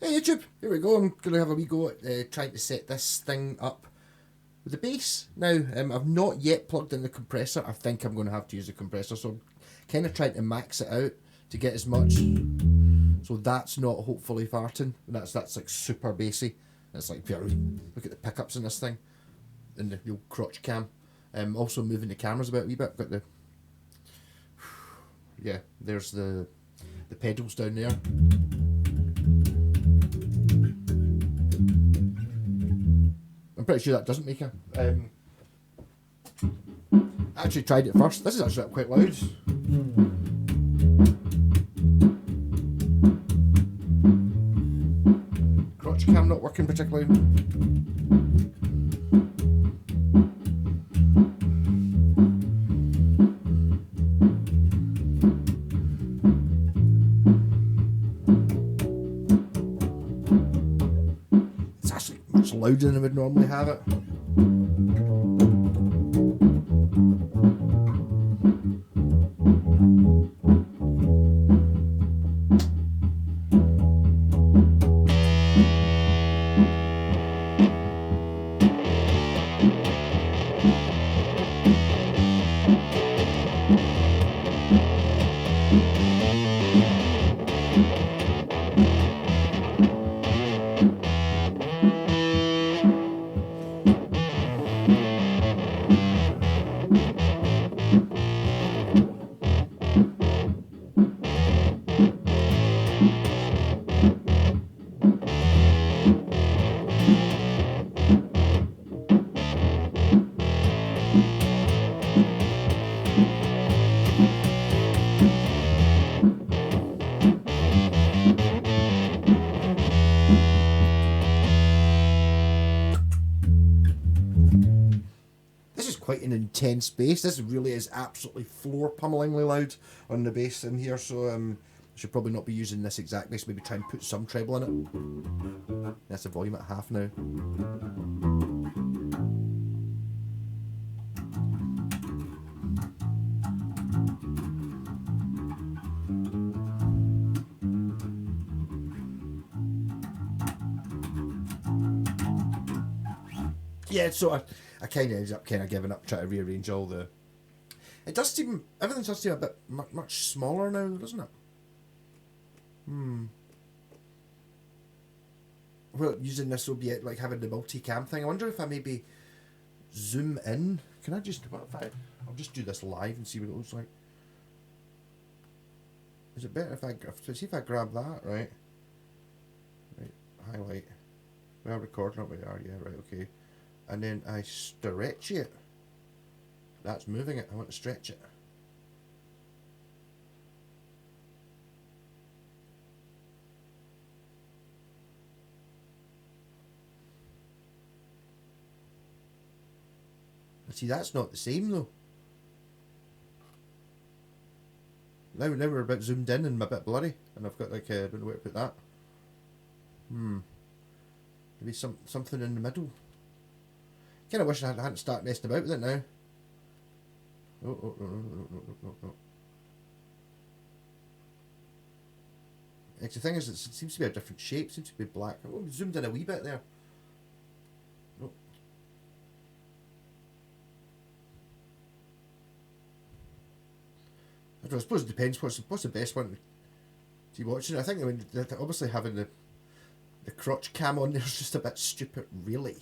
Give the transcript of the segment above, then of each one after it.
Hey YouTube, here we go. I'm going to have a wee go at trying to set this thing up with the bass. Now, I've not yet plugged in the compressor. I think I'm going to have to use the compressor, so I'm kind of trying to max it out to get as much. So that's not hopefully farting. That's like super bassy. It's like, look at the pickups in this thing, and the old crotch cam. Also moving the cameras about a wee bit. Got the there's the pedals down there. I'm pretty sure that doesn't make a. I actually tried it first. This is actually quite loud. Crotch cam not working particularly. It's actually much louder than I would normally have it. Quite an intense bass. This really is absolutely floor pummelingly loud on the bass in here, so I should probably not be using this exact bass, maybe try and put some treble in it. That's the volume at half now. Yeah, so I kind of ended up giving up, trying to rearrange all the. It does seem everything does seem a bit much smaller now, doesn't it? Well, using this will be it, like having the multi-cam thing. I wonder if I maybe zoom in. Can I just? What if I'll just do this live and see what it looks like. Is it better if see if I grab that right? Right, highlight. We are recording it. We are, yeah, right, okay. And then I stretch it. That's moving it. I want to stretch it. See, that's not the same though. Now we're a bit zoomed in and a bit blurry, and I've got like I don't know where to put that. Maybe something in the middle. Kind of wish I hadn't started messing about with it now. No. The thing is, it seems to be a different shape. It seems to be black. Oh, zoomed in a wee bit there. No. I suppose it depends. What's the best one to be watching? I think obviously having the crotch cam on there is just a bit stupid, really.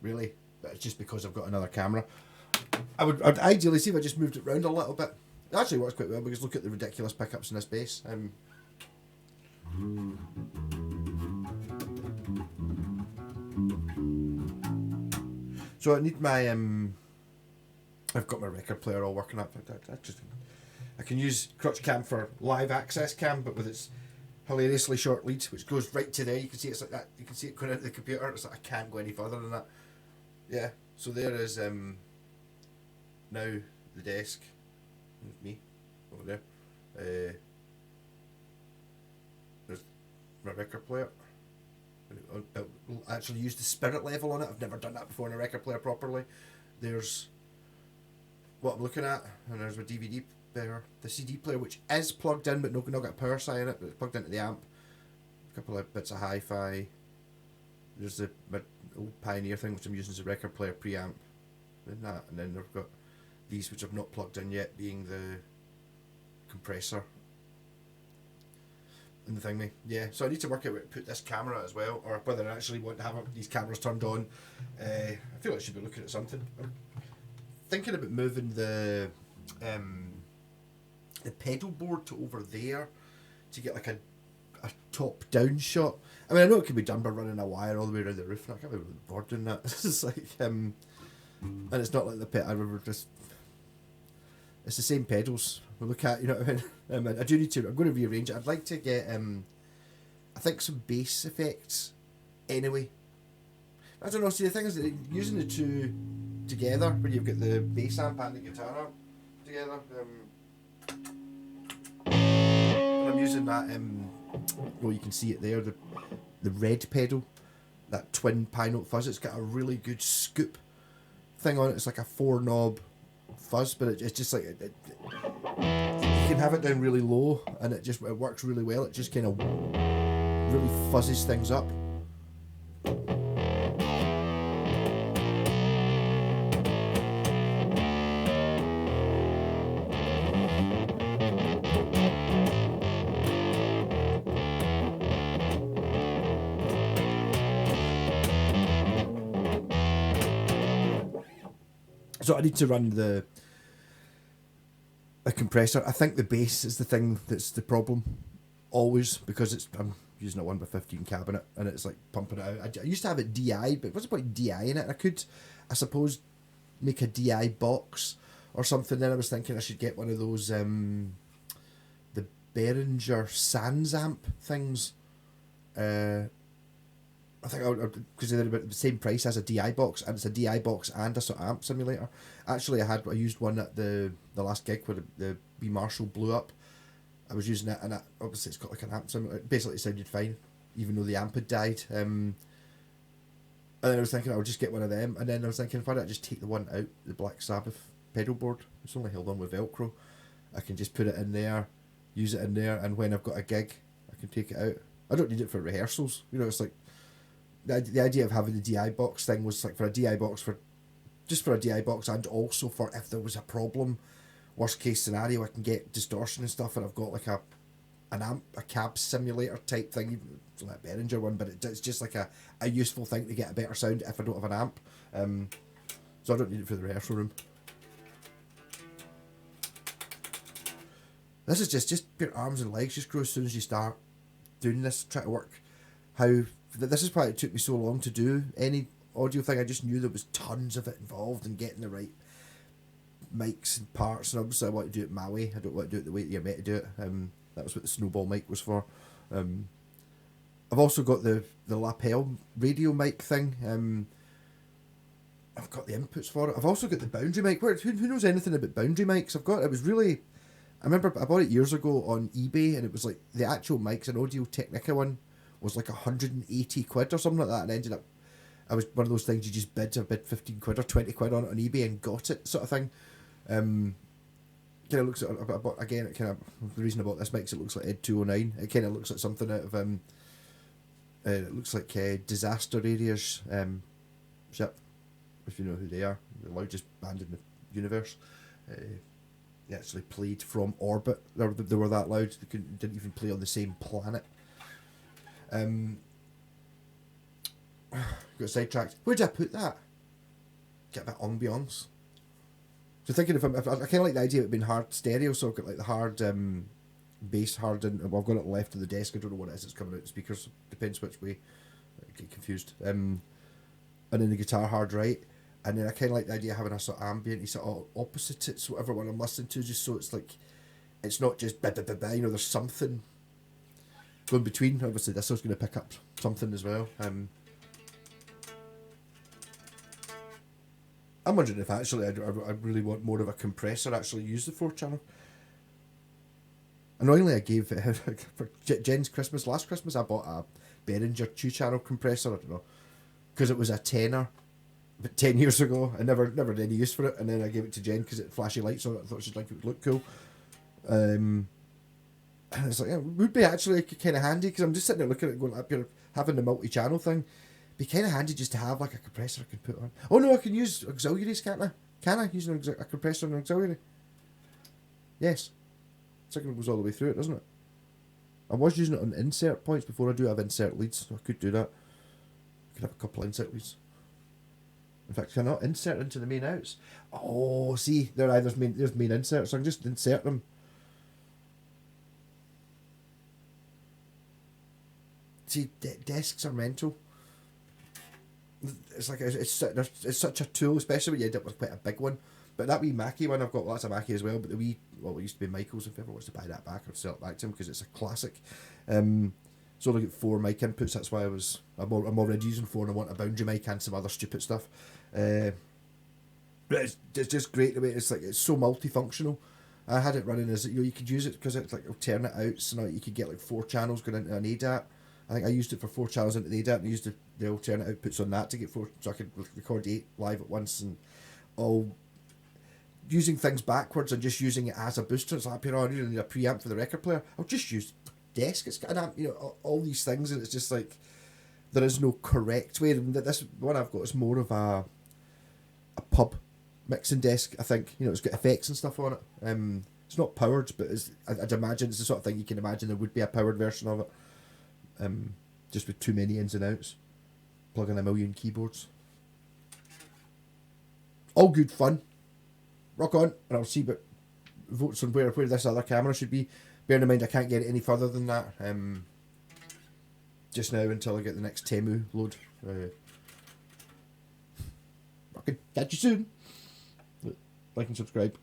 Really, but it's just because I've got another camera. I'd ideally see if I just moved it around a little bit. It actually works quite well because look at the ridiculous pickups in this bass. So I need my I've got my record player all working up. I can use crotch cam for live access cam, but with its hilariously short lead, which goes right to there. You can see it's like that. You can see it going into the computer. It's like I can't go any further than that. Yeah. So there is now the desk. There's me over there. There's my record player. It'll actually use the spirit level on it. I've never done that before in a record player properly. There's what I'm looking at, and there's my DVD there. The CD player, which is plugged in, but not got a power supply in it, but it's plugged into the amp. A couple of bits of hi-fi. There's my old Pioneer thing, which I'm using as a record player preamp. And then I've got these, which I've not plugged in yet, being the compressor and the thingy. Yeah, so I need to work out where to put this camera as well, or whether I actually want to have these cameras turned on. I feel like I should be looking at something. I'm thinking about moving the pedal board to over there to get like a top-down shot. I mean, I know it can be done by running a wire all the way around the roof, and I can't be bored doing that. It's like, and it's not like the I remember just. It's the same pedals we look at, you know what I mean? I do need to. I'm going to rearrange it. I'd like to get, I think, some bass effects. Anyway, I don't know. See, the thing is that using the two together, when you've got the bass amp and the guitar amp together, and I'm using that. Well, you can see it there. The red pedal, that twin pie note fuzz. It's got a really good scoop thing on it. It's like a 4-knob fuzz, but it's just like you can have it down really low, and it works really well. It just kind of really fuzzes things up. So I need to run the compressor. I think the bass is the thing that's the problem, always, because I'm using a 1x15 cabinet and it's like pumping it out. I used to have it DI, but what's the point DI in it? I could, I suppose, make a DI box or something. Then I was thinking I should get one of those the Behringer Sans amp things. I think because they're about the same price as a DI box, and it's a DI box and a sort of amp simulator. Actually, I used one at the last gig where the B Marshall blew up. I was using it, and obviously it's got like an amp simulator. Basically, it sounded fine, even though the amp had died. And then I was thinking I'll just get one of them, and then I was thinking, why don't I just take the one out, the Black Sabbath pedal board? It's only held on with Velcro. I can just put it in there, use it in there, and when I've got a gig, I can take it out. I don't need it for rehearsals. You know, it's like the idea of having the DI box thing was like for a DI box for a DI box, and also for if there was a problem, worst case scenario, I can get distortion and stuff, and I've got like a cab simulator type thing. It's like a Behringer one, but it's just like a useful thing to get a better sound if I don't have an amp. So I don't need it for the rehearsal room. This is just your arms and legs just grow as soon as you start doing this. Try to work how. This is why it took me so long to do any audio thing. I just knew there was tons of it involved in getting the right mics and parts, and obviously I want to do it my way. I don't want to do it the way that you're meant to do it. That was what the Snowball mic was for. I've also got the lapel radio mic thing. I've got the inputs for it. I've also got the Boundary mic. Who knows anything about Boundary mics? I remember I bought it years ago on eBay, and it was like the actual mics, an Audio Technica one, was like 180 quid or something like that, and ended up, I was one of those things you just bid 15 quid or 20 quid on it on eBay and got it, sort of thing. Kind of looks at, again, it kind of, the reason I bought this mic is it looks like Ed 209. It kind of looks like something out of it looks like Disaster Area's ship, if you know who they are, the loudest band in the universe. They actually played from orbit. They were that loud. They didn't even play on the same planet. Got sidetracked. Where did I put that? Get a bit ambiance. So thinking if I kind of like the idea of it being hard stereo, so I've got like the hard bass hard, and well, I've got it left of the desk. I don't know what it is. It's coming out the speakers. Depends which way. I get confused. And then the guitar hard right. And then I kind of like the idea of having a sort of ambient, sort of opposite it, so whatever one I'm listening to, just so it's like, it's not just ba ba ba ba, you know, there's something going between. Obviously this one's going to pick up something as well. I'm wondering if actually I really want more of a compressor actually use the 4-channel. Annoyingly, I gave for Jen's Christmas, last Christmas, I bought a Behringer 2-channel compressor, I don't know, because it was a tenner. But 10 years ago, I never had any use for it, and then I gave it to Jen because it had flashy lights on it. I thought she'd like it would look cool. And it's like, it would be actually kind of handy, because I'm just sitting there looking at it going, up here, having the multi-channel thing. Be kind of handy just to have like a compressor I can put on. Oh no, I can use auxiliaries, can't I? Can I use a compressor and an auxiliary? Yes. Signal goes all the way through it, doesn't it? I was using it on insert points before. I do have insert leads, so I could do that. I could have a couple of insert leads. In fact, can I not insert into the main outs? Oh, see, there's main inserts, so I can just insert them. See, desks are mental. It's like it's such a tool, especially when you end up with quite a big one. But that wee Mackie one, I've got lots of Mackie as well. But the wee, well, it used to be Michael's. If ever wants to buy that back, I'd sell it back to him because it's a classic. So I got 4 mic inputs. That's why I'm already using 4, and I want a boundary mic and some other stupid stuff. But it's just great the way it's like it's so multifunctional. I had it running as you could use it because it's like alternate outs, so now you could get like 4 channels going into an ADAT. I think I used it for 4 channels into the ADAT, and I used the alternate outputs on that to get 4, so I could record 8 live at once, and all using things backwards and just using it as a booster. It's like, you know, I really need a preamp for the record player. I'll just use desk. It's got an amp, you know, all these things, and it's just like there is no correct way. And this one I've got is more of a pub mixing desk. I think, you know, it's got effects and stuff on it. It's not powered, but I'd imagine it's the sort of thing you can imagine there would be a powered version of it. Just with too many ins and outs, plugging a million keyboards. All good fun. Rock on, and I'll see what votes on where this other camera should be. Bearing in mind I can't get it any further than that just now until I get the next Temu load. Okay, catch you soon. Like and subscribe.